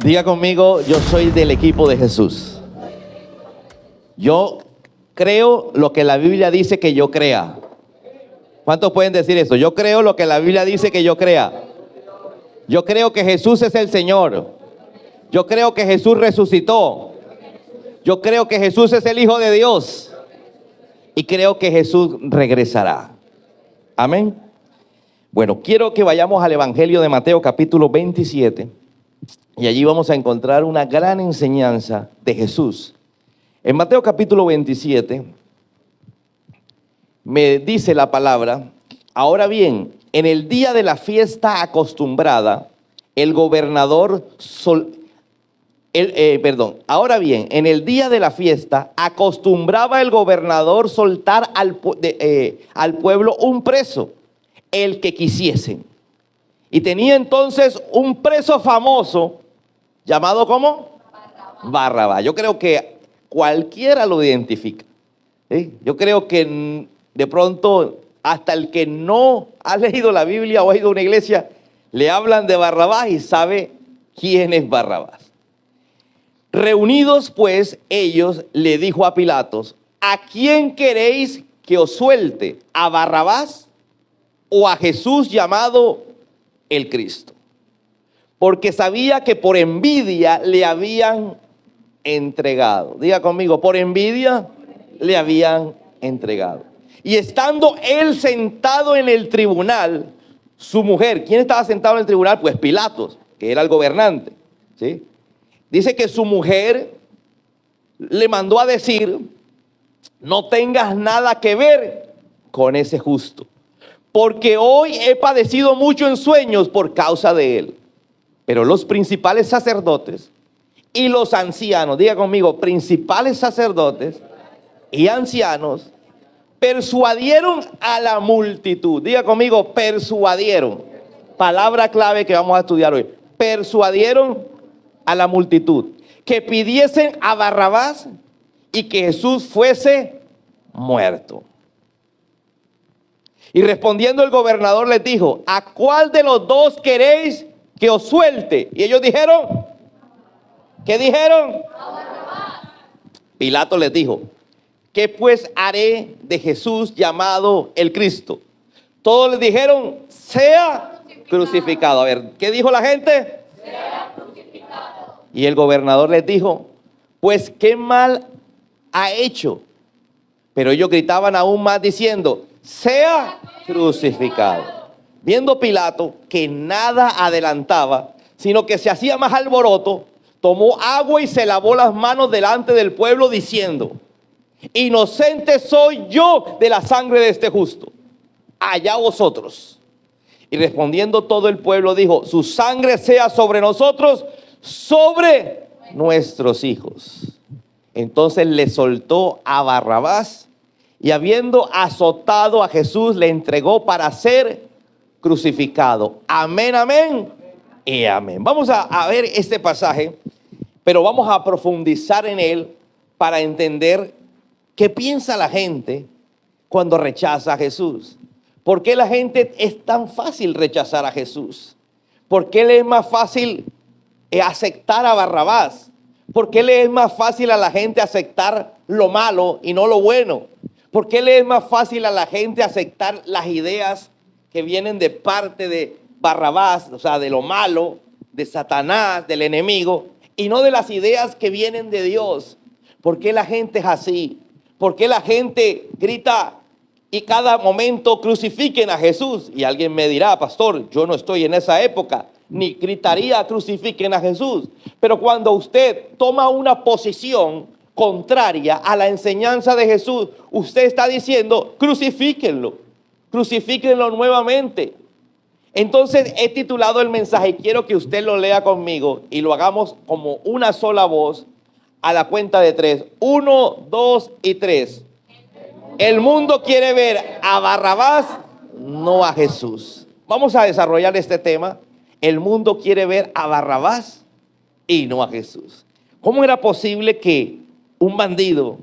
Diga conmigo, yo soy del equipo de Jesús. Yo creo lo que la Biblia dice que yo crea. ¿Cuántos pueden decir eso? Yo creo lo que la Biblia dice que yo crea. Yo creo que Jesús es el Señor. Yo creo que Jesús resucitó. Yo creo que Jesús es el Hijo de Dios. Y creo que Jesús regresará. Amén. Bueno, quiero que vayamos al Evangelio de Mateo capítulo 27. Y allí vamos a encontrar una gran enseñanza de Jesús. En Mateo capítulo 27 me dice la palabra: ahora bien, en el día de la fiesta acostumbrada, el gobernador ahora bien, en el día de la fiesta acostumbraba el gobernador soltar al pueblo un preso, el que quisiesen. Y tenía entonces un preso famoso llamado ¿cómo? Barrabás. Yo creo que cualquiera lo identifica. ¿Sí? Yo creo que de pronto hasta el que no ha leído la Biblia o ha ido a una iglesia, le hablan de Barrabás y sabe quién es Barrabás. Reunidos pues ellos, le dijo a Pilatos: ¿a quién queréis que os suelte? ¿A Barrabás o a Jesús llamado el Cristo? Porque sabía que por envidia le habían entregado. Diga conmigo, por envidia le habían entregado. Y estando él sentado en el tribunal, su mujer, ¿quién estaba sentado en el tribunal? Pues Pilatos, que era el gobernante, ¿sí? Dice que su mujer le mandó a decir: no tengas nada que ver con ese justo, porque hoy he padecido mucho en sueños por causa de él. Pero los principales sacerdotes y los ancianos, diga conmigo, principales sacerdotes y ancianos, persuadieron a la multitud. Diga conmigo, persuadieron. Palabra clave que vamos a estudiar hoy. Persuadieron a la multitud que pidiesen a Barrabás y que Jesús fuese muerto. Y respondiendo el gobernador les dijo: ¿a cuál de los dos queréis que os suelte? Y ellos dijeron, ¿qué dijeron? Pilato les dijo: ¿qué pues haré de Jesús llamado el Cristo? Todos les dijeron: sea crucificado. A ver, ¿qué dijo la gente? Sea crucificado. Y el gobernador les dijo: pues qué mal ha hecho. Pero ellos gritaban aún más diciendo: sea crucificado. Viendo Pilato que nada adelantaba, sino que se hacía más alboroto, tomó agua y se lavó las manos delante del pueblo diciendo: inocente soy yo de la sangre de este justo, allá vosotros. Y respondiendo todo el pueblo dijo: su sangre sea sobre nosotros, sobre nuestros hijos. Entonces le soltó a Barrabás, y habiendo azotado a Jesús, le entregó para ser crucificado. Amén, amén y amén. Vamos a ver este pasaje, pero vamos a profundizar en él para entender qué piensa la gente cuando rechaza a Jesús. ¿Por qué la gente es tan fácil rechazar a Jesús? ¿Por qué le es más fácil aceptar a Barrabás? ¿Por qué le es más fácil a la gente aceptar lo malo y no lo bueno? ¿Por qué le es más fácil a la gente aceptar las ideas que vienen de parte de Barrabás, o sea, de lo malo, de Satanás, del enemigo, y no de las ideas que vienen de Dios? ¿Por qué la gente es así? ¿Por qué la gente grita y cada momento crucifiquen a Jesús? Y alguien me dirá: pastor, yo no estoy en esa época, ni gritaría crucifiquen a Jesús. Pero cuando usted toma una posición contraria a la enseñanza de Jesús, usted está diciendo: crucifíquenlo, crucifíquenlo nuevamente. Entonces he titulado el mensaje, y quiero que usted lo lea conmigo y lo hagamos como una sola voz a la cuenta de 3. 1, 2 y 3. El mundo quiere ver a Barrabás, no a Jesús. Vamos a desarrollar este tema. El mundo quiere ver a Barrabás y no a Jesús. ¿Cómo era posible que un bandido,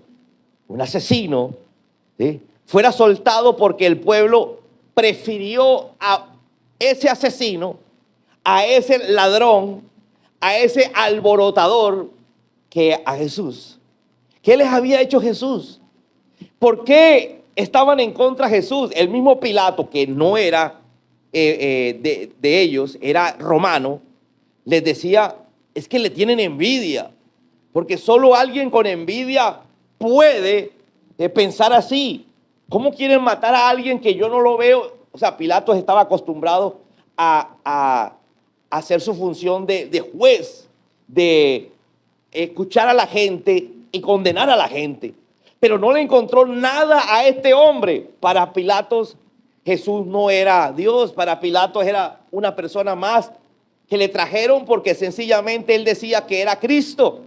un asesino, ¿sí?, fuera soltado porque el pueblo prefirió a ese asesino, a ese ladrón, a ese alborotador que a Jesús. ¿Qué les había hecho Jesús? ¿Por qué estaban en contra de Jesús? El mismo Pilato, que no era de ellos, era romano, les decía, es que le tienen envidia, porque solo alguien con envidia puede pensar así. ¿Cómo quieren matar a alguien que yo no lo veo? O sea, Pilato estaba acostumbrado a hacer su función de juez, de escuchar a la gente y condenar a la gente. Pero no le encontró nada a este hombre. Para Pilatos, Jesús no era Dios. Para Pilatos era una persona más que le trajeron porque sencillamente él decía que era Cristo.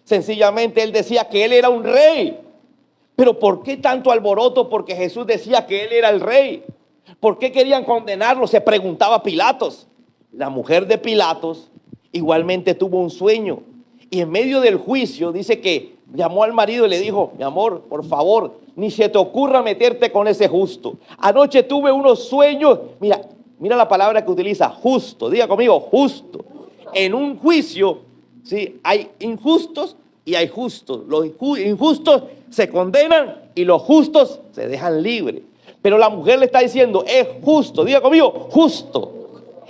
Sencillamente él decía que él era un rey. Pero ¿por qué tanto alboroto? Porque Jesús decía que él era el rey. ¿Por qué querían condenarlo? Se preguntaba Pilatos. La mujer de Pilatos igualmente tuvo un sueño. Y en medio del juicio dice que llamó al marido y le dijo, mi amor, por favor, ni se te ocurra meterte con ese justo. Anoche tuve unos sueños. Mira la palabra que utiliza, justo. Diga conmigo, justo. En un juicio, ¿sí? Hay injustos y hay justos. Los injustos se condenan y los justos se dejan libres. Pero la mujer le está diciendo, es justo. Diga conmigo, justo.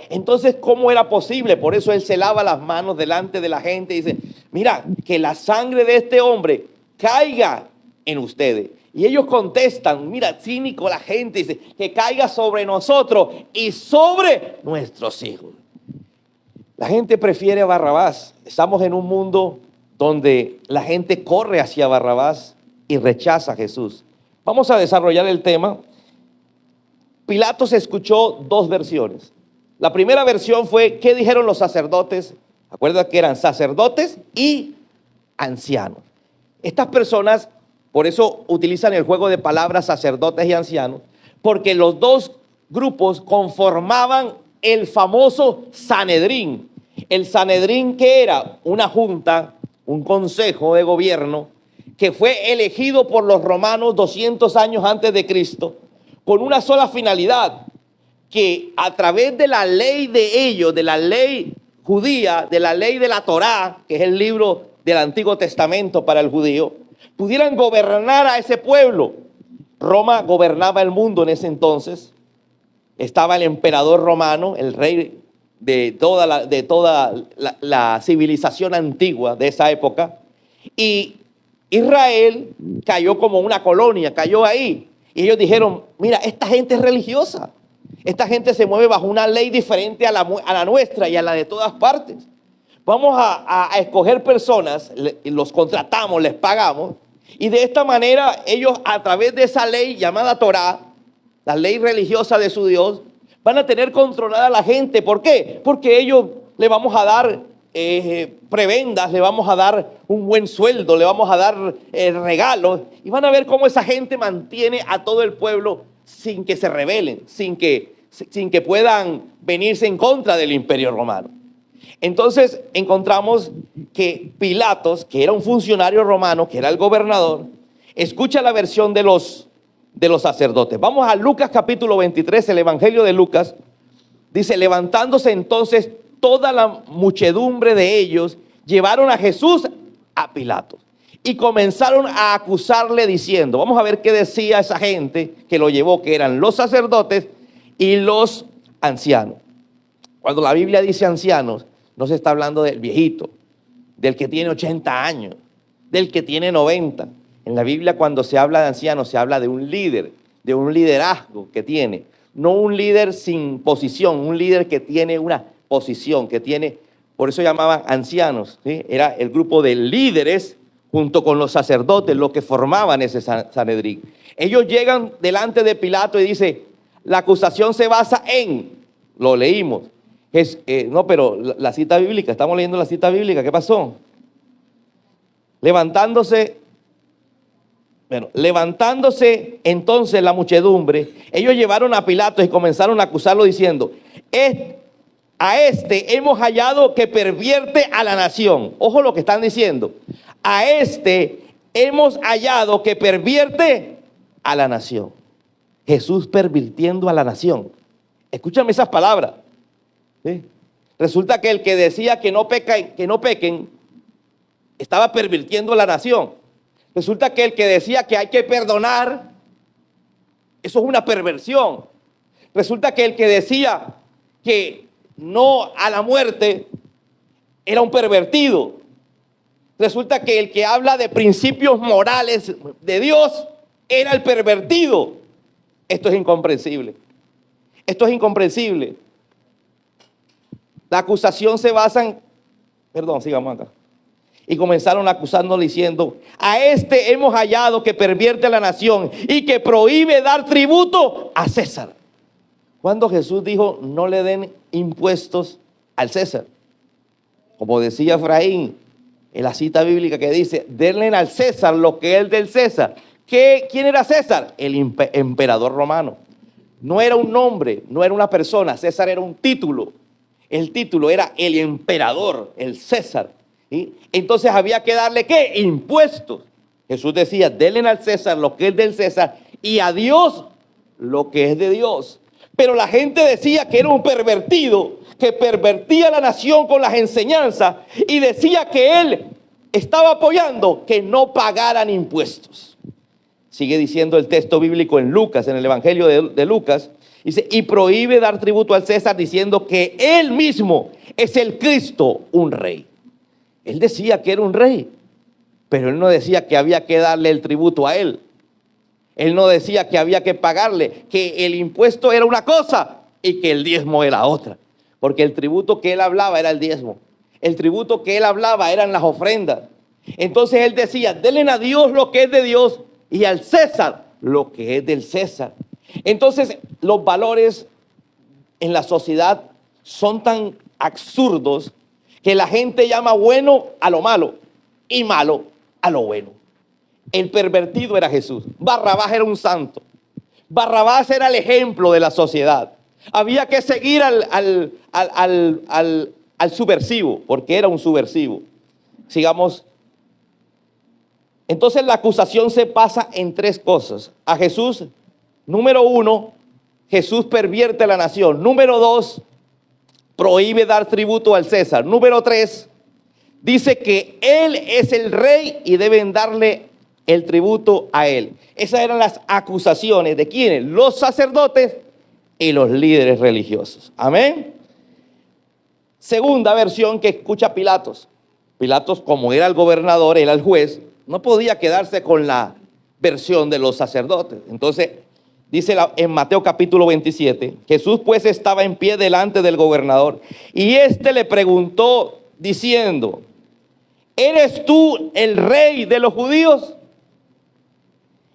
Entonces, ¿cómo era posible? Por eso él se lava las manos delante de la gente y dice, mira, que la sangre de este hombre caiga en ustedes. Y ellos contestan, mira, cínico la gente, dice, que caiga sobre nosotros y sobre nuestros hijos. La gente prefiere a Barrabás. Estamos en un mundo donde la gente corre hacia Barrabás y rechaza a Jesús. Vamos a desarrollar el tema. Pilatos escuchó dos versiones. La primera versión fue, ¿qué dijeron los sacerdotes? Acuérdate que eran sacerdotes y ancianos. Estas personas, por eso utilizan el juego de palabras sacerdotes y ancianos, porque los dos grupos conformaban el famoso Sanedrín. El Sanedrín, que era una junta, un consejo de gobierno, que fue elegido por los romanos 200 años antes de Cristo, con una sola finalidad, que a través de la ley de ellos, de la ley judía, de la ley de la Torá, que es el libro del Antiguo Testamento para el judío, pudieran gobernar a ese pueblo. Roma gobernaba el mundo en ese entonces. Estaba el emperador romano, el rey de toda la civilización antigua de esa época. Y Israel cayó como una colonia, cayó ahí. Y ellos dijeron, mira, esta gente es religiosa. Esta gente se mueve bajo una ley diferente a la nuestra y a la de todas partes. Vamos a escoger personas, los contratamos, les pagamos. Y de esta manera ellos, a través de esa ley llamada Torá, la ley religiosa de su Dios, van a tener controlada a la gente. ¿Por qué? Porque ellos le vamos a dar prebendas, le vamos a dar un buen sueldo, le vamos a dar regalos. Y van a ver cómo esa gente mantiene a todo el pueblo sin que se rebelen, sin que puedan venirse en contra del imperio romano. Entonces encontramos que Pilatos, que era un funcionario romano, que era el gobernador, escucha la versión de los sacerdotes. Vamos a Lucas capítulo 23, el Evangelio de Lucas. Dice, levantándose entonces toda la muchedumbre de ellos, llevaron a Jesús a Pilatos y comenzaron a acusarle diciendo, vamos a ver qué decía esa gente que lo llevó, que eran los sacerdotes y los ancianos. Cuando la Biblia dice ancianos, no se está hablando del viejito, del que tiene 80 años, del que tiene 90. En la Biblia, cuando se habla de ancianos, se habla de un líder, de un liderazgo que tiene. No un líder sin posición, un líder que tiene una posición, que tiene, por eso llamaban ancianos, ¿sí? Era el grupo de líderes junto con los sacerdotes, los que formaban ese Sanedrín. Ellos llegan delante de Pilato y dice, la acusación se basa en, lo leímos, no, pero la cita bíblica, estamos leyendo la cita bíblica, ¿qué pasó? Levantándose entonces la muchedumbre, ellos llevaron a Pilato y comenzaron a acusarlo diciendo, a este hemos hallado que pervierte a la nación. Ojo lo que están diciendo. A este hemos hallado que pervierte a la nación. Jesús pervirtiendo a la nación. Escúchame esas palabras. ¿Sí? Resulta que el que decía que no pequen, estaba pervirtiendo la nación. Resulta que el que decía que hay que perdonar, eso es una perversión. Resulta que el que decía que no a la muerte era un pervertido. Resulta que el que habla de principios morales de Dios era el pervertido. Esto es incomprensible. Esto es incomprensible. La acusación se basa en... Perdón, sigamos acá. Y comenzaron acusándole diciendo: a este hemos hallado que pervierte a la nación y que prohíbe dar tributo a César. Cuando Jesús dijo no le den impuestos al César, como decía Efraín en la cita bíblica que dice: denle al César lo que es del César. ¿Quién era César? El emperador romano. No era un nombre, no era una persona. César era un título. El título era el emperador, el César. ¿Sí? Entonces había que darle ¿qué? Impuestos. Jesús decía: denle al César lo que es del César y a Dios lo que es de Dios. Pero la gente decía que era un pervertido, que pervertía la nación con las enseñanzas y decía que él estaba apoyando que no pagaran impuestos. Sigue diciendo el texto bíblico en Lucas, en el Evangelio de Lucas, dice: y prohíbe dar tributo al César diciendo que él mismo es el Cristo, un rey. Él decía que era un rey, pero él no decía que había que darle el tributo a él. Él no decía que había que pagarle, que el impuesto era una cosa y que el diezmo era otra. Porque el tributo que él hablaba era el diezmo. El tributo que él hablaba eran las ofrendas. Entonces él decía: denle a Dios lo que es de Dios y al César lo que es del César. Entonces los valores en la sociedad son tan absurdos que la gente llama bueno a lo malo y malo a lo bueno. El pervertido era Jesús. Barrabás era un santo. Barrabás era el ejemplo de la sociedad. Había que seguir al subversivo, porque era un subversivo. Sigamos. Entonces la acusación se basa en tres cosas. A Jesús, número uno, Jesús pervierte la nación. Número dos, prohíbe dar tributo al César. Número tres, dice que él es el rey y deben darle el tributo a él. Esas eran las acusaciones de ¿quiénes? Los sacerdotes y los líderes religiosos. Amén. Segunda versión que escucha Pilatos. Pilatos, como era el gobernador, era el juez, no podía quedarse con la versión de los sacerdotes. Entonces, dice en Mateo capítulo 27, Jesús pues estaba en pie delante del gobernador y éste le preguntó diciendo: ¿eres tú el rey de los judíos?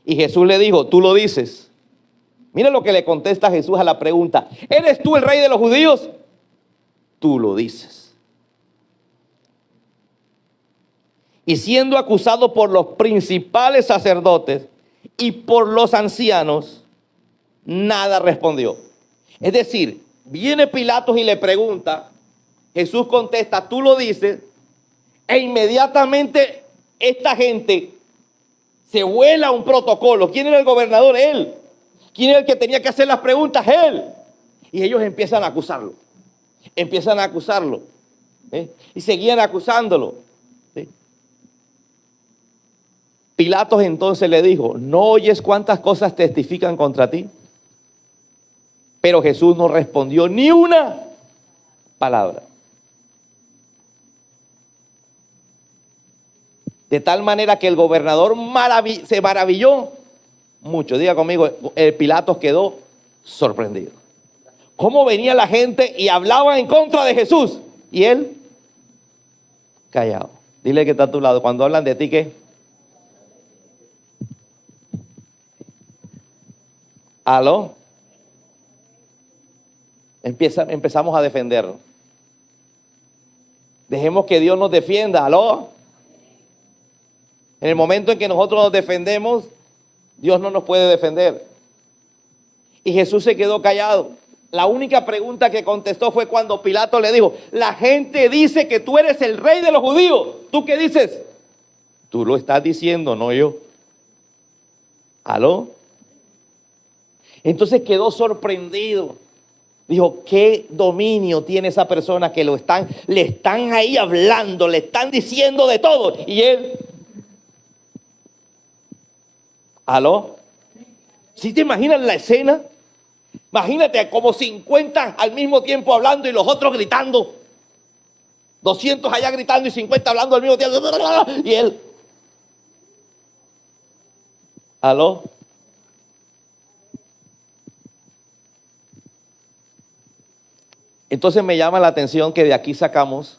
Y Jesús le dijo: tú lo dices. Mira lo que le contesta Jesús a la pregunta: ¿eres tú el rey de los judíos? Tú lo dices. Y siendo acusado por los principales sacerdotes y por los ancianos, nada respondió. Es decir, viene Pilatos y le pregunta, Jesús contesta: tú lo dices, e inmediatamente esta gente se vuela un protocolo. ¿Quién era el gobernador? Él. ¿Quién era el que tenía que hacer las preguntas? Él. Y ellos empiezan a acusarlo. Empiezan a acusarlo. Y seguían acusándolo. ¿Sí? Pilatos entonces le dijo: ¿no oyes cuántas cosas testifican contra ti? Pero Jesús no respondió ni una palabra. De tal manera que el gobernador se maravilló mucho. Diga conmigo, Pilatos quedó sorprendido. ¿Cómo venía la gente y hablaba en contra de Jesús? Y él, callado. Dile que está a tu lado. Cuando hablan de ti, ¿qué? ¿Aló? Empezamos a defendernos. Dejemos que Dios nos defienda. ¿Aló? En el momento en que nosotros nos defendemos, Dios no nos puede defender. Y Jesús se quedó callado. La única pregunta que contestó fue cuando Pilato le dijo: la gente dice que tú eres el rey de los judíos. ¿Tú qué dices? Tú lo estás diciendo, no yo. ¿Aló? Entonces quedó sorprendido. Dijo, ¿qué dominio tiene esa persona que le están ahí hablando, le están diciendo de todo? Y él, ¿aló? ¿Sí te imaginas la escena? Imagínate como 50 al mismo tiempo hablando y los otros gritando. 200 allá gritando y 50 hablando al mismo tiempo. Y él, ¿aló? Entonces me llama la atención que de aquí sacamos,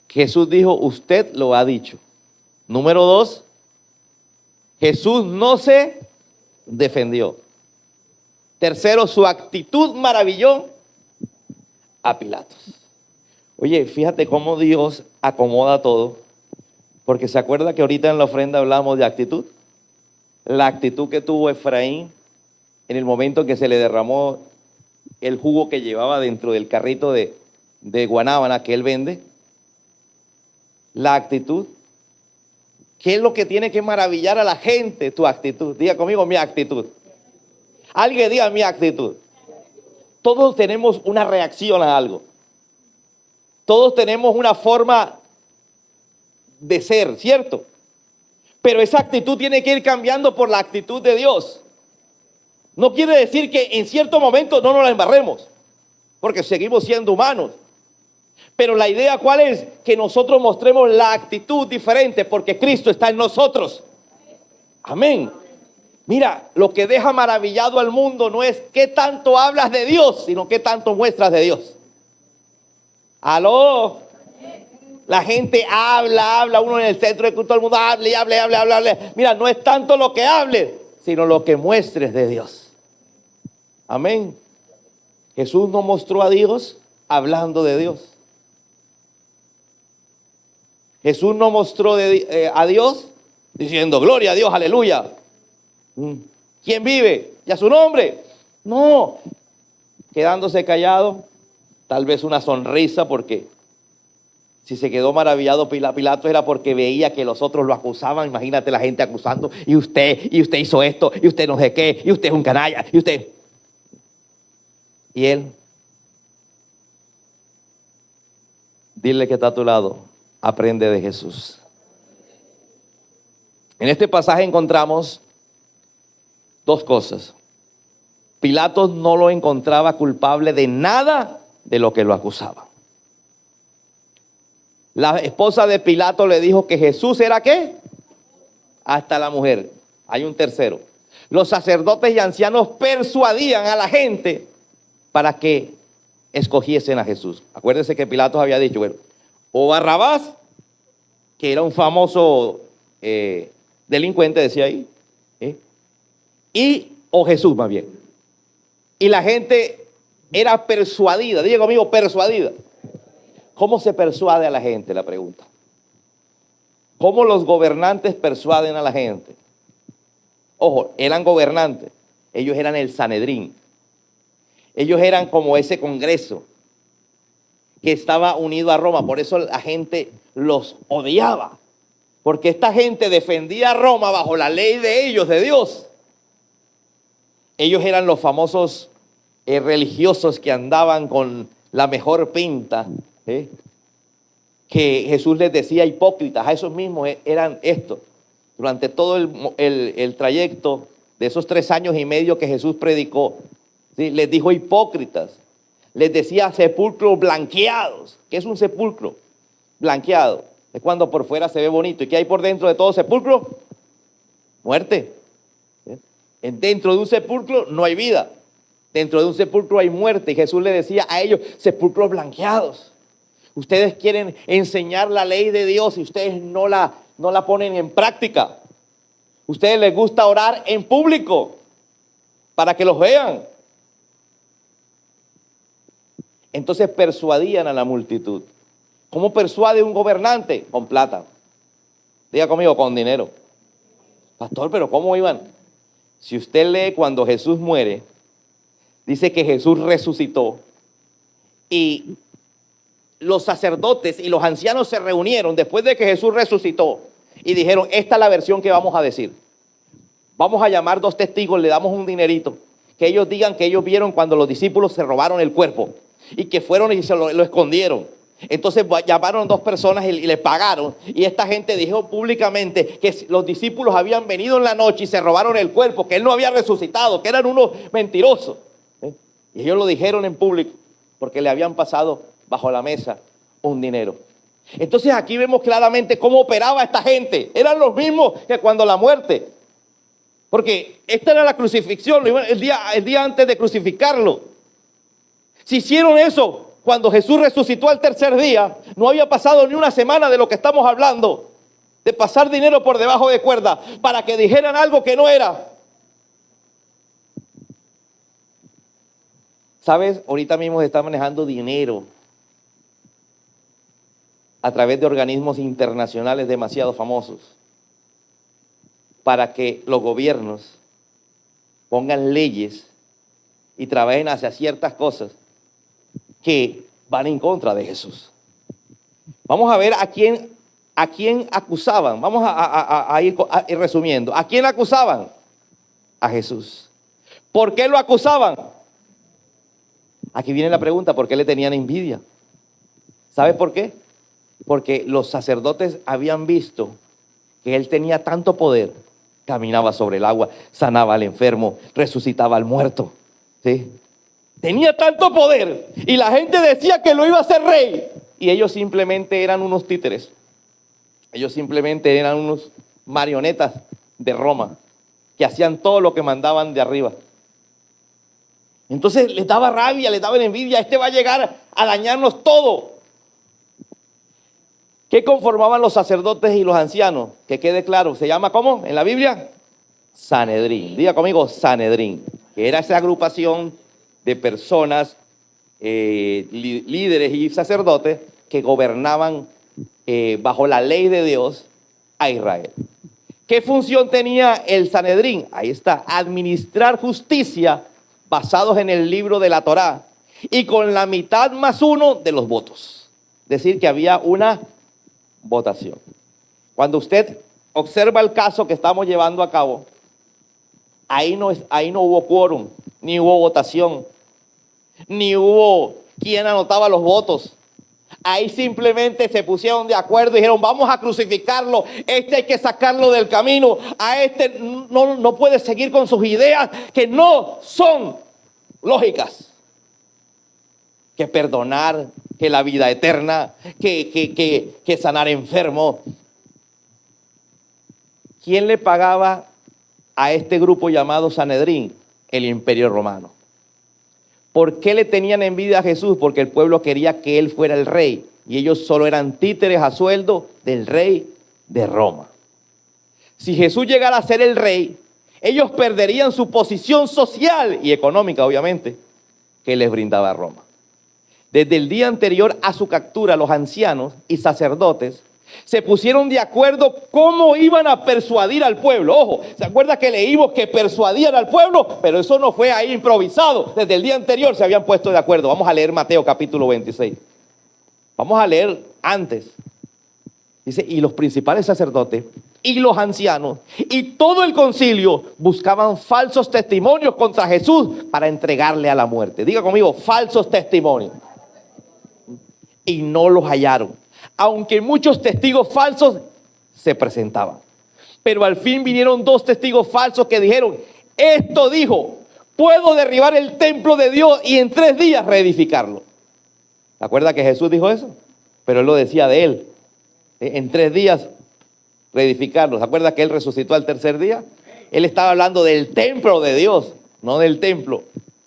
Jesús dijo, usted lo ha dicho. Número 2, Jesús no se defendió. Tercero, su actitud maravilló a Pilatos. Oye, fíjate cómo Dios acomoda todo, porque se acuerda que ahorita en la ofrenda hablamos de actitud. La actitud que tuvo Efraín en el momento en que se le derramó el jugo que llevaba dentro del carrito de guanábana que él vende. La actitud. ¿Qué es lo que tiene que maravillar a la gente? Tu actitud. Diga conmigo, mi actitud. Alguien diga mi actitud. Todos tenemos una reacción a algo. Todos tenemos una forma de ser, ¿cierto? Pero esa actitud tiene que ir cambiando por la actitud de Dios. No quiere decir que en cierto momento no nos la embarremos, porque seguimos siendo humanos. Pero la idea, ¿cuál es? Que nosotros mostremos la actitud diferente, porque Cristo está en nosotros. Amén. Mira, lo que deja maravillado al mundo no es qué tanto hablas de Dios, sino qué tanto muestras de Dios. ¿Aló? La gente habla, uno en el centro de culto, todo el mundo habla. Mira, no es tanto lo que hables, sino lo que muestres de Dios. Amén. Jesús no mostró a Dios hablando de Dios. Jesús no mostró a Dios diciendo, gloria a Dios, aleluya. ¿Quién vive? ¿Y a su nombre? No. Quedándose callado, tal vez una sonrisa, porque si se quedó maravillado Pilato era porque veía que los otros lo acusaban. Imagínate la gente acusando, y usted hizo esto, y usted no sé qué, y usted es un canalla, y usted. Y él, dile que está a tu lado, aprende de Jesús. En este pasaje encontramos dos cosas. Pilato no lo encontraba culpable de nada de lo que lo acusaba. La esposa de Pilato le dijo que Jesús era ¿qué? Hasta la mujer. Hay un tercero. Los sacerdotes y ancianos persuadían a la gente para que escogiesen a Jesús. Acuérdense que Pilato había dicho, bueno, o Barrabás, que era un famoso delincuente, decía ahí, o Jesús más bien. Y la gente era persuadida, diga conmigo, persuadida. ¿Cómo se persuade a la gente? La pregunta. ¿Cómo los gobernantes persuaden a la gente? Ojo, eran gobernantes, ellos eran el Sanedrín. Ellos eran como ese congreso que estaba unido a Roma, por eso la gente los odiaba, porque esta gente defendía a Roma bajo la ley de ellos, de Dios. Ellos eran los famosos religiosos que andaban con la mejor pinta, que Jesús les decía hipócritas. A esos mismos eran estos. Durante todo el trayecto de esos 3 años y medio que Jesús predicó, ¿sí? Les dijo hipócritas, les decía sepulcros blanqueados. ¿Qué es un sepulcro blanqueado? Es cuando por fuera se ve bonito. ¿Y qué hay por dentro de todo sepulcro? Muerte. Dentro de un sepulcro no hay vida. Dentro de un sepulcro hay muerte. Y Jesús le decía a ellos, sepulcros blanqueados. Ustedes quieren enseñar la ley de Dios y ustedes no la ponen en práctica. Ustedes les gusta orar en público para que los vean. Entonces persuadían a la multitud. ¿Cómo persuade un gobernante? Con plata. Diga conmigo, con dinero. Pastor, pero ¿cómo iban? Si usted lee cuando Jesús muere, dice que Jesús resucitó y los sacerdotes y los ancianos se reunieron después de que Jesús resucitó y dijeron, esta es la versión que vamos a decir. Vamos a llamar 2 testigos, le damos un dinerito que ellos digan que ellos vieron cuando los discípulos se robaron el cuerpo y que fueron y se lo escondieron. Entonces llamaron 2 personas y le pagaron, y esta gente dijo públicamente que los discípulos habían venido en la noche y se robaron el cuerpo, que él no había resucitado, que eran unos mentirosos. Y ellos lo dijeron en público porque le habían pasado bajo la mesa un dinero. Entonces aquí vemos claramente cómo operaba esta gente. Eran los mismos que cuando la muerte, porque esta era la crucifixión, el día antes de crucificarlo. Si hicieron eso cuando Jesús resucitó al tercer día, no había pasado ni una semana de lo que estamos hablando, de pasar dinero por debajo de cuerda para que dijeran algo que no era. ¿Sabes? Ahorita mismo se está manejando dinero a través de organismos internacionales demasiado famosos para que los gobiernos pongan leyes y trabajen hacia ciertas cosas que van en contra de Jesús. Vamos a ver a quién acusaban. Vamos a ir resumiendo. ¿A quién acusaban? A Jesús. ¿Por qué lo acusaban? Aquí viene la pregunta, ¿por qué le tenían envidia? ¿Sabe por qué? Porque los sacerdotes habían visto que él tenía tanto poder, caminaba sobre el agua, sanaba al enfermo, resucitaba al muerto, ¿sí? Tenía tanto poder y la gente decía que lo iba a hacer rey, y ellos simplemente eran unos títeres. Ellos simplemente eran unos marionetas de Roma que hacían todo lo que mandaban de arriba. Entonces les daba rabia, les daba envidia. Este va a llegar a dañarnos todo. ¿Qué conformaban los sacerdotes y los ancianos? Que quede claro, ¿se llama cómo en la Biblia? Sanedrín. Diga conmigo, Sanedrín. Que era esa agrupación de personas, líderes y sacerdotes que gobernaban bajo la ley de Dios a Israel. ¿Qué función tenía el Sanedrín? Ahí está, administrar justicia basados en el libro de la Torá y con la mitad más uno de los votos. Es decir, que había una votación. Cuando usted observa el caso que estamos llevando a cabo, ahí no hubo quórum, ni hubo votación, ni hubo quien anotaba los votos. Ahí simplemente se pusieron de acuerdo y dijeron, vamos a crucificarlo, este hay que sacarlo del camino, a este no puede seguir con sus ideas que no son lógicas. Que perdonar, que la vida eterna, que sanar enfermos. ¿Quién le pagaba a este grupo llamado Sanedrín? El Imperio Romano. ¿Por qué le tenían envidia a Jesús? Porque el pueblo quería que él fuera el rey y ellos solo eran títeres a sueldo del rey de Roma. Si Jesús llegara a ser el rey, ellos perderían su posición social y económica, obviamente, que les brindaba Roma. Desde el día anterior a su captura, los ancianos y sacerdotes se pusieron de acuerdo cómo iban a persuadir al pueblo. Ojo, ¿se acuerda que leímos que persuadían al pueblo? Pero eso no fue ahí improvisado. Desde el día anterior se habían puesto de acuerdo. Vamos a leer Mateo capítulo 26. Vamos a leer antes. Dice, y los principales sacerdotes y los ancianos y todo el concilio buscaban falsos testimonios contra Jesús para entregarle a la muerte. Diga conmigo, falsos testimonios. Y no los hallaron, aunque muchos testigos falsos se presentaban. Pero al fin vinieron 2 testigos falsos que dijeron, esto dijo, puedo derribar el templo de Dios y en 3 días reedificarlo. ¿Se acuerda que Jesús dijo eso? Pero él lo decía de él. En 3 días reedificarlo. ¿Se acuerda que él resucitó al tercer día? Él estaba hablando del templo de Dios, no del templo.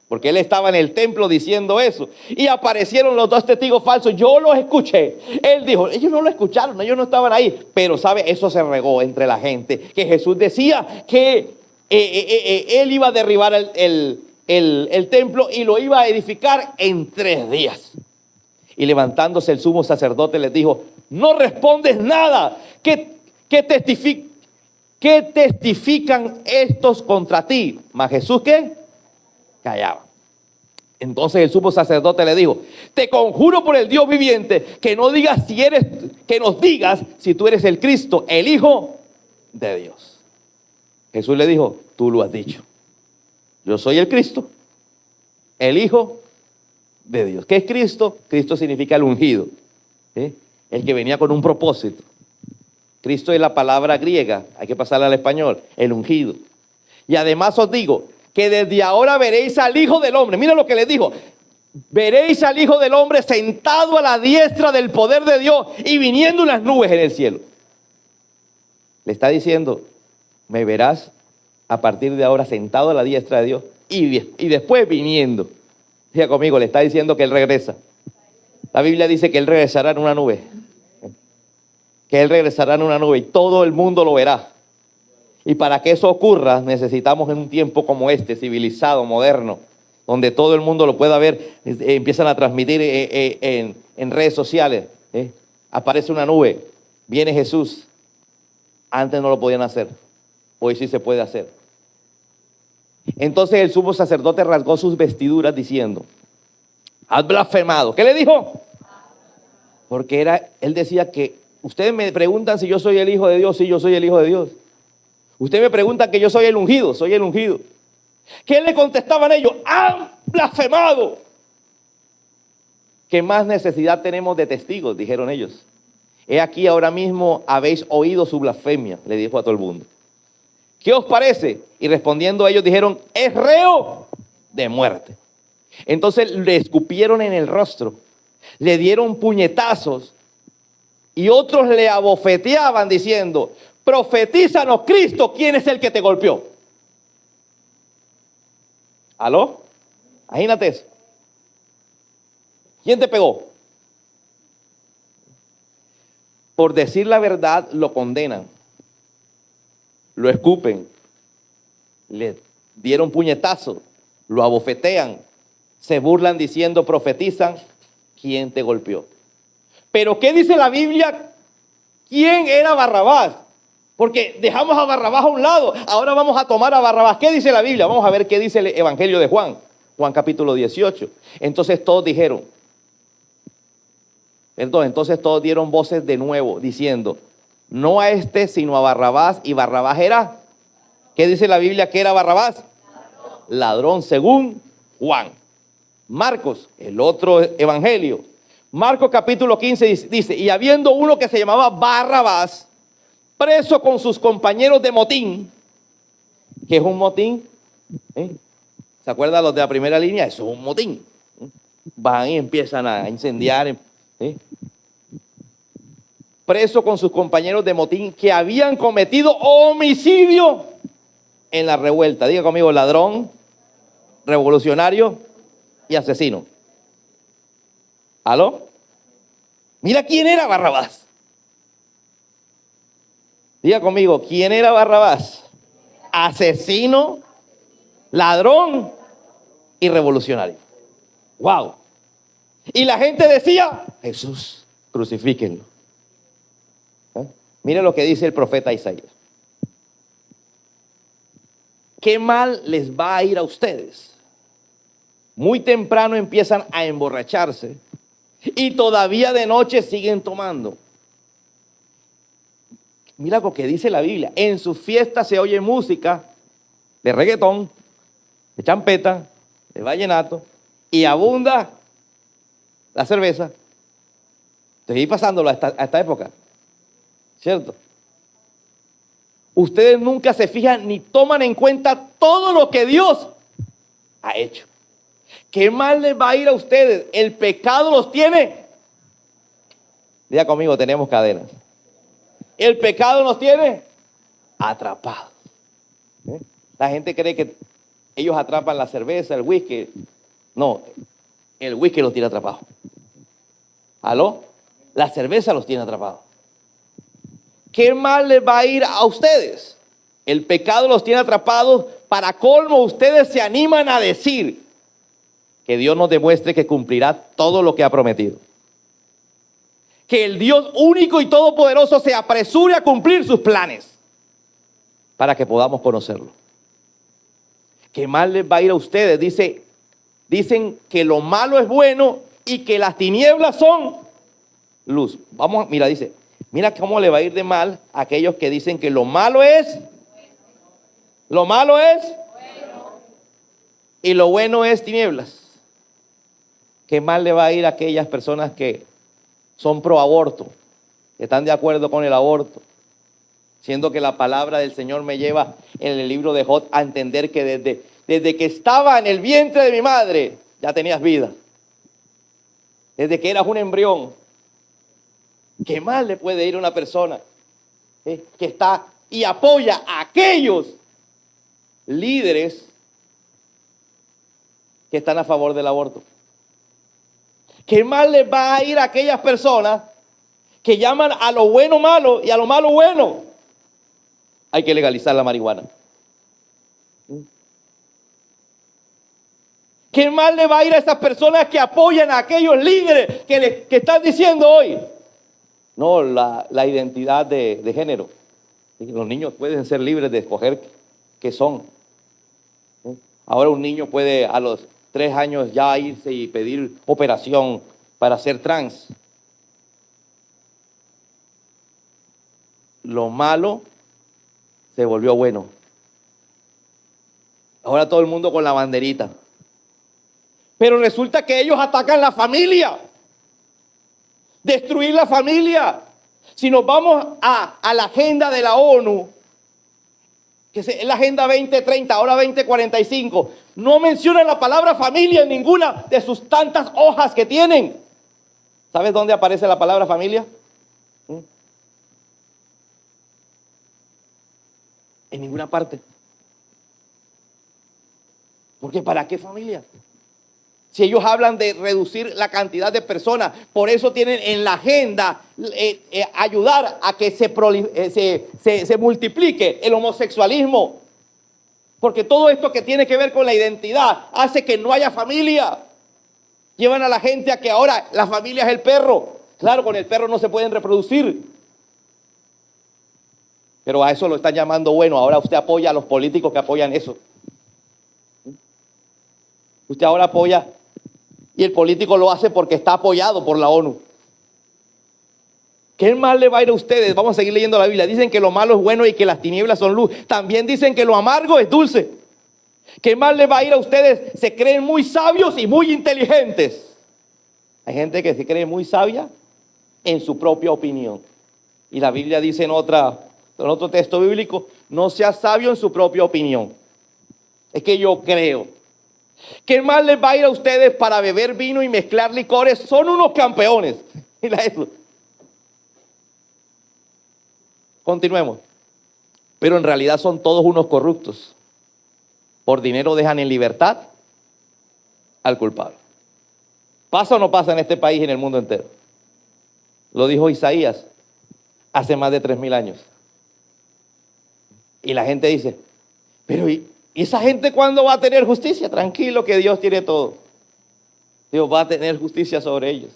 Porque él estaba en el templo diciendo eso. Y aparecieron los 2 testigos falsos. Yo los escuché. Él dijo, ellos no lo escucharon, ellos no estaban ahí. Pero, ¿sabe? Eso se regó entre la gente. Que Jesús decía que él iba a derribar el templo y lo iba a edificar en 3 días. Y levantándose el sumo sacerdote les dijo, no respondes nada. ¿Qué testifican estos contra ti? Mas Jesús, ¿qué? Callaba. Entonces el sumo sacerdote le dijo, te conjuro por el Dios viviente que nos digas si tú eres el Cristo, el Hijo de Dios. Jesús le dijo, tú lo has dicho. Yo soy el Cristo, el Hijo de Dios. ¿Qué es Cristo? Cristo significa el ungido, ¿sí? El que venía con un propósito. Cristo es la palabra griega, hay que pasarla al español, el ungido. Y además os digo que desde ahora veréis al Hijo del Hombre. Mira lo que les dijo. Veréis al Hijo del Hombre sentado a la diestra del poder de Dios y viniendo en las nubes en el cielo. Le está diciendo, me verás a partir de ahora sentado a la diestra de Dios y después viniendo. Diga conmigo, le está diciendo que Él regresa. La Biblia dice que Él regresará en una nube. Que Él regresará en una nube y todo el mundo lo verá. Y para que eso ocurra, necesitamos en un tiempo como este, civilizado, moderno, donde todo el mundo lo pueda ver, empiezan a transmitir en redes sociales. Aparece una nube, viene Jesús. Antes no lo podían hacer, hoy sí se puede hacer. Entonces el sumo sacerdote rasgó sus vestiduras diciendo, has blasfemado. ¿Qué le dijo? Porque él decía que, ustedes me preguntan si yo soy el Hijo de Dios, sí, yo soy el Hijo de Dios. Ustedes me preguntan que yo soy el ungido, soy el ungido. ¿Qué le contestaban ellos? Han blasfemado. ¿Qué más necesidad tenemos de testigos? Dijeron ellos. He aquí ahora mismo habéis oído su blasfemia, le dijo a todo el mundo. ¿Qué os parece? Y respondiendo ellos dijeron, es reo de muerte. Entonces le escupieron en el rostro, le dieron puñetazos y otros le abofeteaban diciendo, profetízanos Cristo, ¿quién es el que te golpeó? ¿Aló? Imagínate eso. ¿Quién te pegó? Por decir la verdad lo condenan, lo escupen, le dieron puñetazos, lo abofetean, se burlan diciendo, profetizan, ¿quién te golpeó? Pero ¿qué dice la Biblia? ¿Quién era Barrabás? Porque dejamos a Barrabás a un lado, ahora vamos a tomar a Barrabás. ¿Qué dice la Biblia? Vamos a ver qué dice el Evangelio de Juan, Juan capítulo 18. Entonces todos dieron voces de nuevo, diciendo, no a este, sino a Barrabás, y Barrabás era, ¿qué dice la Biblia que era Barrabás? Ladrón, según Juan. Marcos, el otro evangelio. Marcos capítulo 15 dice, y habiendo uno que se llamaba Barrabás, preso con sus compañeros de motín. ¿Qué es un motín? ¿Se acuerdan los de la primera línea? Eso es un motín. Van y empiezan a incendiar. Preso con sus compañeros de motín que habían cometido homicidio en la revuelta. Diga conmigo, ladrón, revolucionario y asesino. ¿Aló? Mira quién era Barrabás. Diga conmigo, ¿quién era Barrabás? Asesino, ladrón y revolucionario. ¡Wow! Y la gente decía, Jesús, crucifíquenlo. Mire lo que dice el profeta Isaías. ¿Qué mal les va a ir a ustedes? Muy temprano empiezan a emborracharse y todavía de noche siguen tomando. Mira lo que dice la Biblia. En sus fiestas se oye música de reggaetón, de champeta, de vallenato y abunda la cerveza. Estoy pasándolo a esta época, ¿cierto? Ustedes nunca se fijan ni toman en cuenta todo lo que Dios ha hecho. ¿Qué mal les va a ir a ustedes? El pecado los tiene. Diga conmigo, tenemos cadenas. El pecado nos tiene atrapados. La gente cree que ellos atrapan la cerveza, el whisky. No, el whisky los tiene atrapados. ¿Aló? La cerveza los tiene atrapados. ¿Qué mal les va a ir a ustedes? El pecado los tiene atrapados. Para colmo, ustedes se animan a decir que Dios nos demuestre que cumplirá todo lo que ha prometido. Que el Dios único y todopoderoso se apresure a cumplir sus planes para que podamos conocerlo. ¿Qué mal les va a ir a ustedes? Dicen que lo malo es bueno y que las tinieblas son luz. Dice, mira cómo le va a ir de mal a aquellos que dicen que lo malo es bueno. y lo bueno es tinieblas, ¿qué mal le va a ir a aquellas personas que son pro aborto, que están de acuerdo con el aborto? Siendo que la palabra del Señor me lleva en el libro de Job a entender que desde que estaba en el vientre de mi madre, ya tenías vida. Desde que eras un embrión. ¿Qué mal le puede ir a una persona que está y apoya a aquellos líderes que están a favor del aborto? ¿Qué mal le va a ir a aquellas personas que llaman a lo bueno malo y a lo malo bueno? Hay que legalizar la marihuana. ¿Qué mal le va a ir a esas personas que apoyan a aquellos líderes que están diciendo hoy? No, la identidad de género. Los niños pueden ser libres de escoger qué son. Ahora un niño puede a los 3 años ya irse y pedir operación para ser trans. Lo malo se volvió bueno. Ahora todo el mundo con la banderita. Pero resulta que ellos atacan la familia. Destruir la familia. Si nos vamos a la agenda de la ONU, que es la agenda 2030, ahora 2045, no menciona la palabra familia en ninguna de sus tantas hojas que tienen. ¿Sabes dónde aparece la palabra familia? En ninguna parte. Porque ¿para qué familia? Si ellos hablan de reducir la cantidad de personas, por eso tienen en la agenda ayudar a que se multiplique el homosexualismo. Porque todo esto que tiene que ver con la identidad hace que no haya familia. Llevan a la gente a que ahora la familia es el perro. Claro, con el perro no se pueden reproducir. Pero a eso lo están llamando bueno. Ahora usted apoya a los políticos que apoyan eso. Usted ahora apoya y el político lo hace porque está apoyado por la ONU. ¿Qué mal le va a ir a ustedes? Vamos a seguir leyendo la Biblia. Dicen que lo malo es bueno y que las tinieblas son luz. También dicen que lo amargo es dulce. ¿Qué mal le va a ir a ustedes? Se creen muy sabios y muy inteligentes. Hay gente que se cree muy sabia en su propia opinión. Y la Biblia dice en otro texto bíblico, no sea sabio en su propia opinión. Es que yo creo. ¿Qué mal les va a ir a ustedes para beber vino y mezclar licores? Son unos campeones. Mira eso. Continuemos. Pero en realidad son todos unos corruptos. Por dinero dejan en libertad al culpable. ¿Pasa o no pasa en este país y en el mundo entero? Lo dijo Isaías hace más de 3000 años. Y la gente dice, pero ¿y esa gente cuándo va a tener justicia? Tranquilo que Dios tiene todo. Dios va a tener justicia sobre ellos.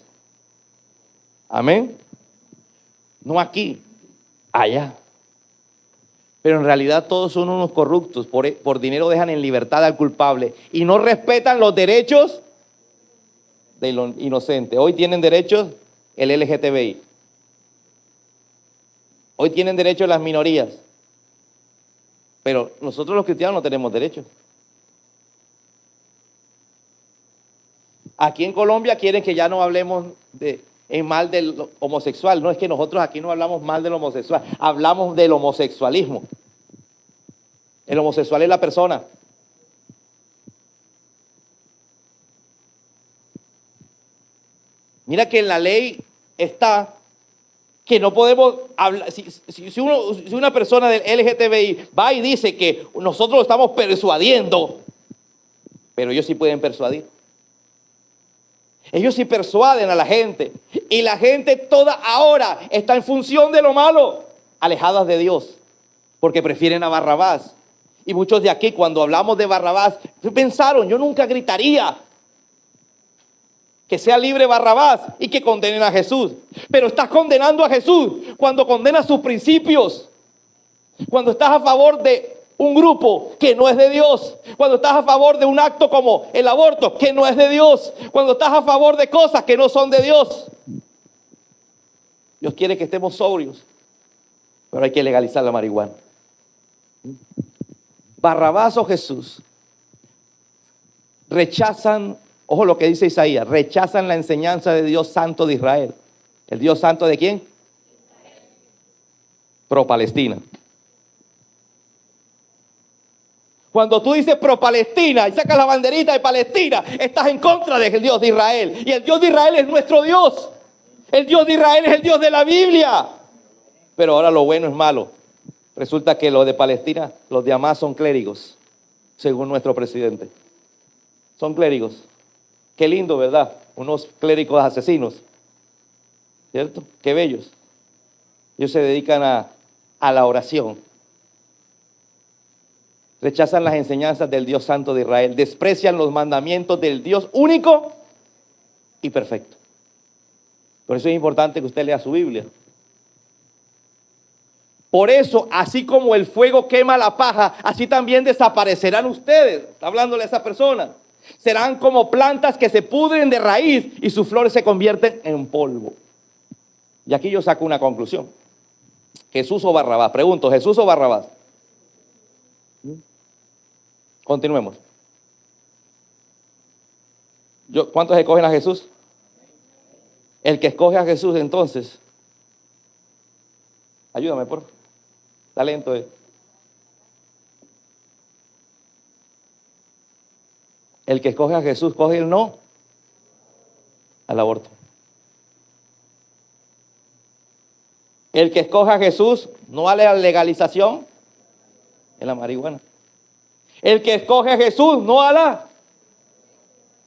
Amén. No aquí, allá. Pero en realidad todos son unos corruptos. Por dinero dejan en libertad al culpable. Y no respetan los derechos de los inocentes. Hoy tienen derechos el LGTBI. Hoy tienen derechos las minorías. Pero nosotros los cristianos no tenemos derechos. Aquí en Colombia quieren que ya no hablemos en mal del homosexual. No es que nosotros aquí no hablamos mal del homosexual, hablamos del homosexualismo. El homosexual es la persona. Mira que en la ley está que no podemos hablar, si una persona del LGTBI va y dice que nosotros lo estamos persuadiendo, pero ellos sí pueden persuadir. Ellos sí persuaden a la gente. Y la gente toda ahora está en función de lo malo, alejadas de Dios, porque prefieren a Barrabás. Y muchos de aquí cuando hablamos de Barrabás, pensaron, yo nunca gritaría que sea libre Barrabás y que condenen a Jesús. Pero estás condenando a Jesús cuando condenas sus principios. Cuando estás a favor de un grupo que no es de Dios. Cuando estás a favor de un acto como el aborto que no es de Dios. Cuando estás a favor de cosas que no son de Dios. Dios quiere que estemos sobrios. Pero hay que legalizar la marihuana. Barrabás o Jesús. rechazan, ojo lo que dice Isaías, rechazan la enseñanza de Dios Santo de Israel. ¿El Dios Santo de quién? Pro-Palestina. Cuando tú dices pro-Palestina y sacas la banderita de Palestina, estás en contra del Dios de Israel. Y el Dios de Israel es nuestro Dios. El Dios de Israel es el Dios de la Biblia. Pero ahora lo bueno es malo. Resulta que los de Palestina, los de Hamas son clérigos, según nuestro presidente. Son clérigos. Qué lindo, ¿verdad? Unos clérigos asesinos. ¿Cierto? Qué bellos. Ellos se dedican a la oración. Rechazan las enseñanzas del Dios Santo de Israel. Desprecian los mandamientos del Dios único y perfecto. Por eso es importante que usted lea su Biblia. Por eso, así como el fuego quema la paja, así también desaparecerán ustedes. Está hablándole a esa persona. Serán como plantas que se pudren de raíz y sus flores se convierten en polvo. Y aquí yo saco una conclusión. ¿Jesús o Barrabás? Pregunto, ¿Jesús o Barrabás? Continuemos. ¿Cuántos escogen a Jesús? El que escoge a Jesús, entonces, ayúdame, por favor. Talento. El que escoge a Jesús, coge el no al aborto. El que escoge a Jesús, no a la legalización en la marihuana. El que escoge a Jesús, no a la...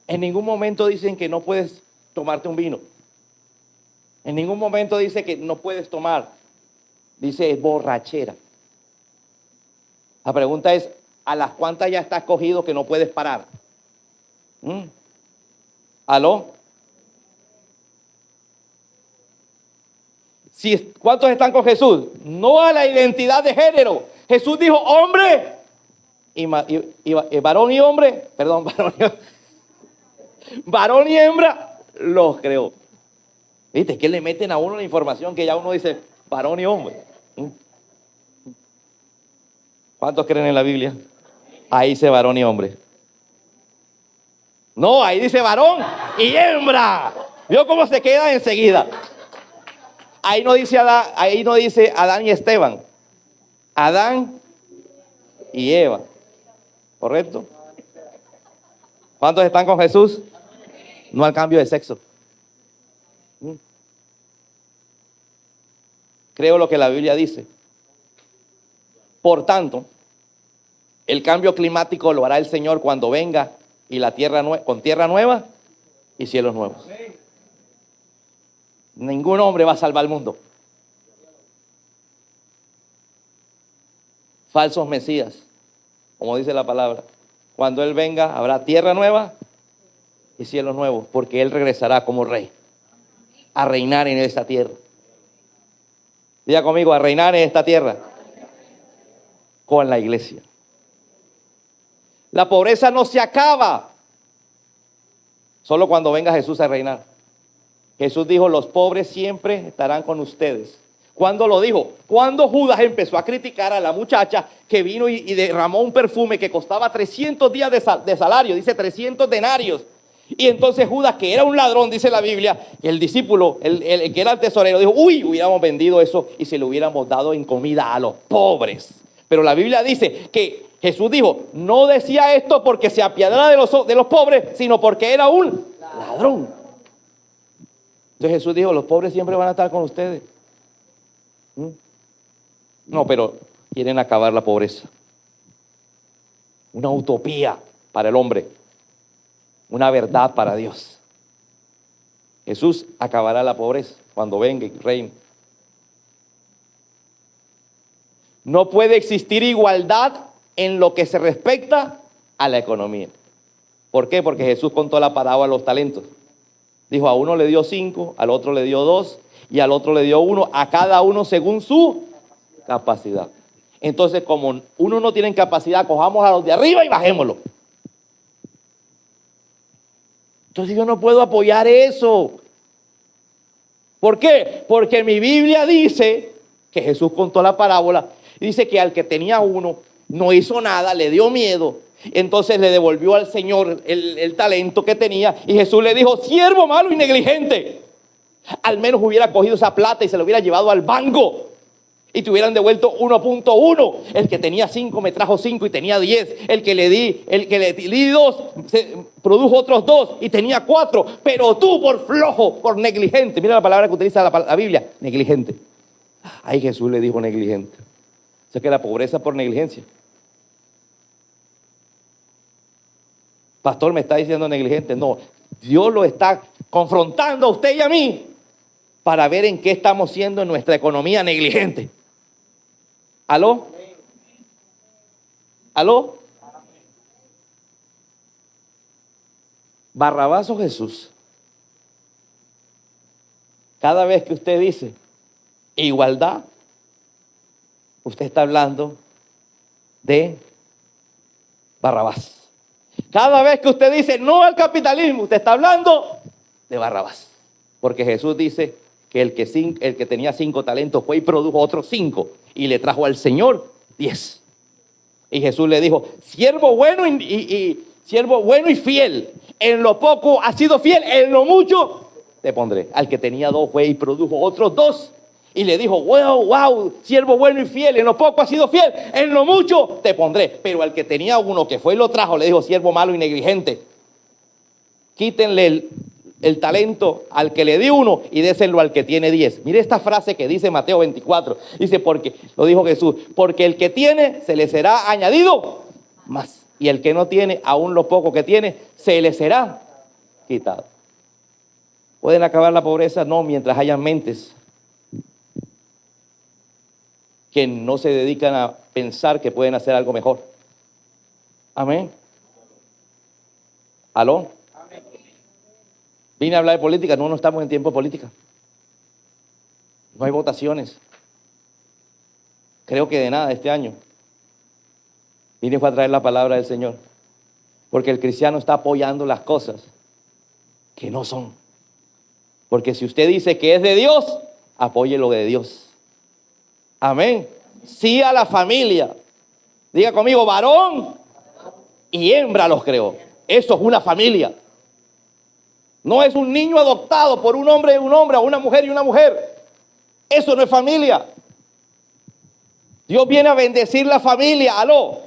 En ningún momento dicen que no puedes tomarte un vino. En ningún momento dice que no puedes tomar. Dice es borrachera. La pregunta es, ¿a las cuántas ya estás cogido que no puedes parar? ¿Aló? ¿Cuántos están con Jesús? No a la identidad de género. Jesús dijo hombre y varón y hombre, perdón, varón y hembra los creó. ¿Viste? Es que le meten a uno la información que ya uno dice varón y hombre. ¿Cuántos creen en la Biblia? Ahí dice varón y hombre. No, ahí dice varón y hembra. ¿Vio cómo se queda enseguida? Ahí no dice Adán y Esteban. Adán y Eva. ¿Correcto? ¿Cuántos están con Jesús? No al cambio de sexo. Creo lo que la Biblia dice. Por tanto, el cambio climático lo hará el Señor cuando venga y la tierra con tierra nueva y cielos nuevos. Ningún hombre va a salvar el mundo. Falsos mesías, como dice la palabra. Cuando Él venga, habrá tierra nueva y cielos nuevos, porque Él regresará como rey a reinar en esta tierra. Diga conmigo, a reinar en esta tierra con la iglesia. La pobreza no se acaba solo cuando venga Jesús a reinar. Jesús dijo, los pobres siempre estarán con ustedes. ¿Cuándo lo dijo? Cuando Judas empezó a criticar a la muchacha que vino y derramó un perfume que costaba 300 días de salario, dice 300 denarios. Y entonces Judas, que era un ladrón, dice la Biblia, el discípulo, el que era el tesorero, dijo, uy, hubiéramos vendido eso y se lo hubiéramos dado en comida a los pobres. Pero la Biblia dice que Jesús dijo, no decía esto porque se apiadara de los pobres, sino porque era un ladrón. Entonces Jesús dijo, los pobres siempre van a estar con ustedes. No, pero quieren acabar la pobreza. Una utopía para el hombre. Una verdad para Dios. Jesús acabará la pobreza cuando venga y reine. No puede existir igualdad en lo que se respecta a la economía. ¿Por qué? Porque Jesús contó la parábola de los talentos. Dijo, a uno le dio 5, al otro le dio 2 y al otro le dio 1, a cada uno según su capacidad. Entonces, como uno no tiene capacidad, cojamos a los de arriba y bajémoslo. Entonces yo no puedo apoyar eso. ¿Por qué? Porque mi Biblia dice que Jesús contó la parábola. Dice que al que tenía 1 no hizo nada, le dio miedo. Entonces le devolvió al Señor el talento que tenía y Jesús le dijo: siervo malo y negligente, al menos hubiera cogido esa plata y se la hubiera llevado al banco y te hubieran devuelto 1.1. El que tenía 5 me trajo 5 y tenía 10. El que le di 2 produjo otros 2 y tenía 4. Pero tú, por flojo, por negligente, mira la palabra que utiliza la Biblia: negligente. Ay, Jesús le dijo negligente. O sea que la pobreza es por negligencia. Pastor, me está diciendo negligente. No, Dios lo está confrontando a usted y a mí para ver en qué estamos siendo en nuestra economía negligente. ¿Aló? ¿Aló? Barrabás o Jesús. Cada vez que usted dice igualdad, usted está hablando de Barrabás. Cada vez que usted dice no al capitalismo, usted está hablando de Barrabás. Porque Jesús dice que el que tenía 5 talentos fue y produjo otros 5 y le trajo al Señor 10. Y Jesús le dijo: siervo bueno siervo bueno y fiel, en lo poco has sido fiel, en lo mucho te pondré. Al que tenía 2 fue y produjo otros 2 y le dijo: wow, siervo bueno y fiel, en lo poco has sido fiel, en lo mucho te pondré. Pero al que tenía 1 que fue y lo trajo, le dijo: siervo malo y negligente, quítenle el talento al que le di 1 y déselo al que tiene 10. Mire esta frase que dice Mateo 24. Dice, porque, lo dijo Jesús: porque el que tiene se le será añadido más, y el que no tiene, aún lo poco que tiene, se le será quitado. ¿Pueden acabar la pobreza? No, mientras hayan mentes que no se dedican a pensar que pueden hacer algo mejor. Amén. ¿Aló? Vine a hablar de política. No estamos en tiempo de política. No hay votaciones. Creo que de nada este año. Vine fue a traer la palabra del Señor. Porque el cristiano está apoyando las cosas que no son. Porque si usted dice que es de Dios, apoye lo de Dios. Amén. Sí a la familia. Diga conmigo: varón y hembra los creó. Eso es una familia. No es un niño adoptado por un hombre y un hombre, o una mujer y una mujer. Eso no es familia. Dios viene a bendecir la familia. Aló.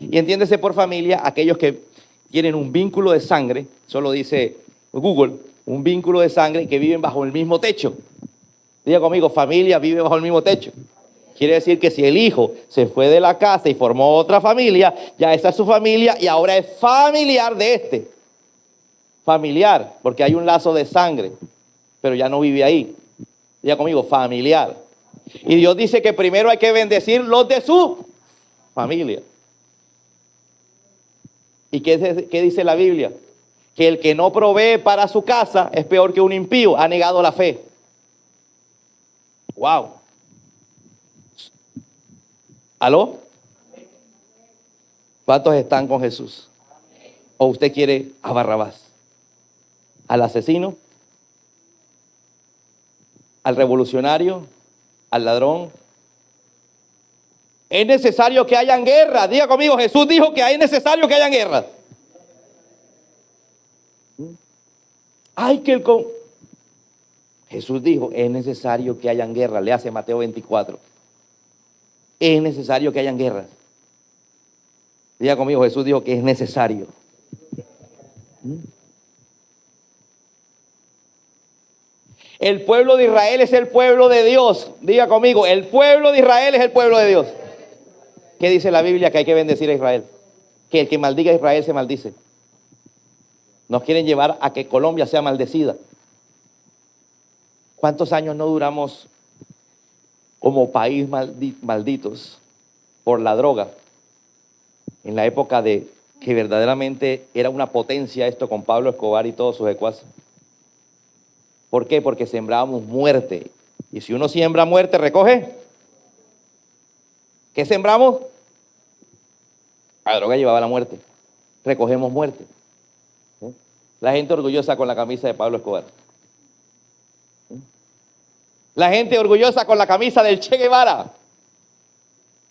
Y entiéndese por familia aquellos que tienen un vínculo de sangre. Solo dice Google: un vínculo de sangre, que viven bajo el mismo techo. Diga conmigo: familia vive bajo el mismo techo. Quiere decir que si el hijo se fue de la casa y formó otra familia, ya esa es su familia y ahora es familiar de este. Familiar, porque hay un lazo de sangre, pero ya no vive ahí. Diga conmigo: familiar. Y Dios dice que primero hay que bendecir los de su familia. ¿Y qué dice la Biblia? Que el que no provee para su casa es peor que un impío, ha negado la fe. Wow. ¿Aló? ¿Cuántos están con Jesús? ¿O usted quiere a Barrabás? ¿Al asesino? ¿Al revolucionario? ¿Al ladrón? Es necesario que hayan guerra. Diga conmigo: Jesús dijo que es necesario que hayan guerra. Jesús dijo: es necesario que hayan guerra. Le hace Mateo 24. Es necesario que hayan guerras. Diga conmigo: Jesús dijo que es necesario. El pueblo de Israel es el pueblo de Dios. Diga conmigo: el pueblo de Israel es el pueblo de Dios. ¿Qué dice la Biblia? Que hay que bendecir a Israel. Que el que maldiga a Israel se maldice. Nos quieren llevar a que Colombia sea maldecida. ¿Cuántos años no duramos como país malditos por la droga? En la época de que verdaderamente era una potencia esto con Pablo Escobar y todos sus secuaces. ¿Por qué? Porque sembrábamos muerte. Y si uno siembra muerte, recoge. ¿Qué sembramos? La droga llevaba la muerte. Recogemos muerte. La gente orgullosa con la camisa de Pablo Escobar. La gente orgullosa con la camisa del Che Guevara.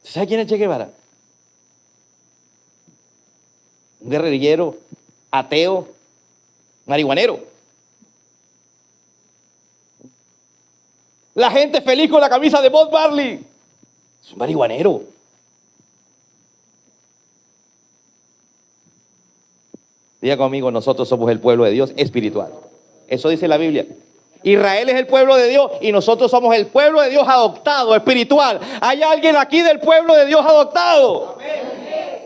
¿Sabe quién es Che Guevara? un guerrillero, ateo, marihuanero. La gente feliz con la camisa de Bob Marley, es un marihuanero. Diga conmigo, nosotros somos el pueblo de Dios espiritual. Eso dice la Biblia. Israel es el pueblo de Dios y nosotros somos el pueblo de Dios adoptado, espiritual. ¿Hay alguien aquí del pueblo de Dios adoptado?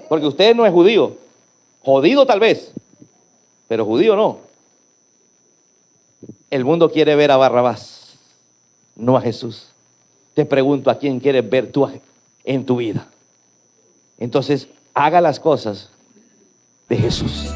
Porque usted no es judío. Jodido tal vez, pero judío no. El mundo quiere ver a Barrabás, no a Jesús. Te pregunto, ¿a quién quieres ver tú en tu vida? Entonces, haga las cosas de Jesús.